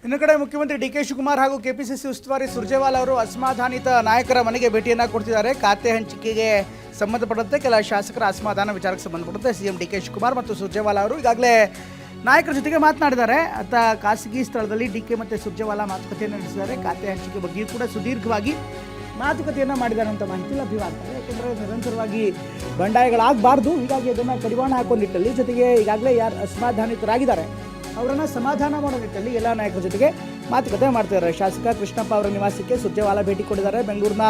ಇನ್ನು ಕಡೆ ಮುಖ್ಯಮಂತ್ರಿ ಡಿ ಕೆ ಶಿವಕುಮಾರ್ ಹಾಗೂ ಕೆಪಿಸಿಸಿ ಉಸ್ತುವಾರಿ ಸುರ್ಜೇವಾಲಾ ಅವರು ಅಸಮಾಧಾನಿತ ನಾಯಕರ ಮನೆಗೆ ಭೇಟಿಯನ್ನು ಕೊಡ್ತಿದ್ದಾರೆ. ಖಾತೆ ಹಂಚಿಕೆಗೆ ಸಂಬಂಧಪಟ್ಟಂತೆ ಕೆಲ ಶಾಸಕರ ಅಸಮಾಧಾನ ವಿಚಾರಕ್ಕೆ ಸಂಬಂಧಪಟ್ಟಂತೆ ಸಿಎಂ ಡಿ ಕೆ ಶಿವಕುಮಾರ್ ಮತ್ತು ಸುರ್ಜೇವಾಲಾ ಅವರು ಈಗಾಗಲೇ ನಾಯಕರ ಜೊತೆಗೆ ಮಾತನಾಡಿದ್ದಾರೆ. ಅತ್ತ ಖಾಸಗಿ ಸ್ಥಳದಲ್ಲಿ ಡಿ ಕೆ ಮತ್ತು ಸುರ್ಜೇವಾಲಾ ಮಾತುಕತೆಯನ್ನು ನಡೆಸಿದ್ದಾರೆ. ಖಾತೆ ಹಂಚಿಕೆ ಬಗ್ಗೆಯೂ ಕೂಡ ಸುದೀರ್ಘವಾಗಿ ಮಾತುಕತೆಯನ್ನು ಮಾಡಿದ್ದಾರೆ ಅಂತ ಮಾಹಿತಿ ಲಭ್ಯವಾಗ್ತದೆ. ಯಾಕೆಂದರೆ ನಿರಂತರವಾಗಿ ಬಂಡಾಯಗಳಾಗಬಾರ್ದು, ಹೀಗಾಗಿ ಅದನ್ನು ಕಡಿವಾಣ ಹಾಕೋ ನಿಟ್ಟಲ್ಲಿ ಜೊತೆಗೆ ಈಗಾಗಲೇ ಯಾರು ಅಸಮಾಧಾನಿತರಾಗಿದ್ದಾರೆ ಅವರನ್ನು ಸಮಾಧಾನ ಮಾಡೋ ನಿಟ್ಟಲ್ಲಿ ಎಲ್ಲ ನಾಯಕರ ಜೊತೆಗೆ ಮಾತುಕತೆ ಮಾಡ್ತಿದ್ದಾರೆ. ಶಾಸಕ ಕೃಷ್ಣಪ್ಪ ಅವರ ನಿವಾಸಕ್ಕೆ ಸುರ್ಜೇವಾಲಾ ಭೇಟಿ ಕೊಟ್ಟಿದ್ದಾರೆ. ಬೆಂಗಳೂರಿನ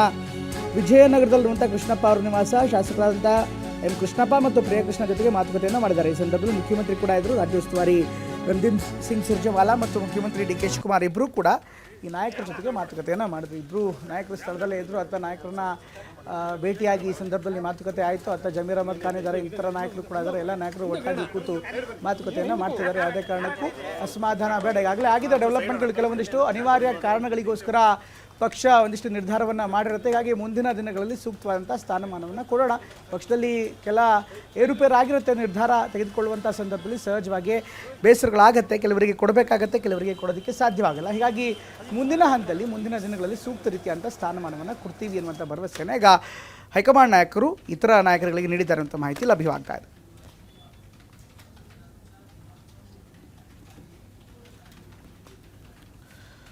ವಿಜಯನಗರದಲ್ಲಿರುವಂಥ ಕೃಷ್ಣಪ್ಪ ಅವರ ನಿವಾಸ ಶಾಸಕರಾದಂಥ ಎಂ ಕೃಷ್ಣಪ್ಪ ಮತ್ತು ಪ್ರಿಯಕೃಷ್ಣ ಜೊತೆಗೆ ಮಾತುಕತೆಯನ್ನು ಮಾಡಿದ್ದಾರೆ. ಈ ಸಂದರ್ಭದಲ್ಲಿ ಮುಖ್ಯಮಂತ್ರಿ ಕೂಡ ಇದ್ದರು. ರಾಜ್ಯ ಉಸ್ತುವಾರಿ ರಣದೀಪ್ ಸಿಂಗ್ ಸುರ್ಜೇವಾಲಾ ಮತ್ತು ಮುಖ್ಯಮಂತ್ರಿ ಡಿ ಕೆ ಶಿವಕುಮಾರ್ ಇಬ್ಬರೂ ಕೂಡ ಈ ನಾಯಕರ ಜೊತೆಗೆ ಮಾತುಕತೆಯನ್ನು ಮಾಡಿದ್ರು. ಇಬ್ಬರು ನಾಯಕರ ಸ್ಥಳದಲ್ಲೇ ಇದ್ದರು. ಅತ್ತ ನಾಯಕರನ್ನ ಭೇಟಿಯಾಗಿ ಈ ಸಂದರ್ಭದಲ್ಲಿ ಮಾತುಕತೆ ಆಯಿತು. ಅತ್ತ ಜಮೀರ್ ಅಹಮದ್ ಖಾನ್ ಇದ್ದಾರೆ, ಇತರ ನಾಯಕರು ಕೂಡ ಇದ್ದಾರೆ. ಎಲ್ಲ ನಾಯಕರು ಒಟ್ಟಾಗಿ ಕೂತು ಮಾತುಕತೆಯನ್ನು ಮಾಡ್ತಿದ್ದಾರೆ. ಯಾವುದೇ ಕಾರಣಕ್ಕೂ ಅಸಮಾಧಾನ ಬೇಡ. ಈಗಾಗಲೇ ಆಗಿದೆ ಡೆವಲಪ್ಮೆಂಟ್ಗಳು, ಕೆಲವೊಂದಿಷ್ಟು ಅನಿವಾರ್ಯ ಕಾರಣಗಳಿಗೋಸ್ಕರ ಪಕ್ಷ ಒಂದಿಷ್ಟು ನಿರ್ಧಾರವನ್ನು ಮಾಡಿರುತ್ತೆ. ಹೀಗಾಗಿ ಮುಂದಿನ ದಿನಗಳಲ್ಲಿ ಸೂಕ್ತವಾದಂಥ ಸ್ಥಾನಮಾನವನ್ನು ಕೊಡೋಣ. ಪಕ್ಷದಲ್ಲಿ ಕೆಲ ಏರುಪೇರು ಆಗಿರುತ್ತೆ. ನಿರ್ಧಾರ ತೆಗೆದುಕೊಳ್ಳುವಂಥ ಸಂದರ್ಭದಲ್ಲಿ ಸಹಜವಾಗಿ ಬೇಸರಗಳಾಗತ್ತೆ. ಕೆಲವರಿಗೆ ಕೊಡಬೇಕಾಗತ್ತೆ, ಕೆಲವರಿಗೆ ಕೊಡೋದಕ್ಕೆ ಸಾಧ್ಯವಾಗಲ್ಲ. ಹೀಗಾಗಿ ಮುಂದಿನ ಹಂತದಲ್ಲಿ ಮುಂದಿನ ದಿನಗಳಲ್ಲಿ ಸೂಕ್ತ ರೀತಿಯಾದಂಥ ಸ್ಥಾನಮಾನವನ್ನು ಕೊಡ್ತೀವಿ ಅನ್ನುವಂಥ ಭರವಸೆಯನ್ನು ಈಗ ಹೈಕಮಾಂಡ್ ನಾಯಕರು ಇತರ ನಾಯಕರುಗಳಿಗೆ ನೀಡಿದ್ದಾರೆ ಅಂತ ಮಾಹಿತಿ ಲಭ್ಯವಾಗ್ತಾ ಇದೆ.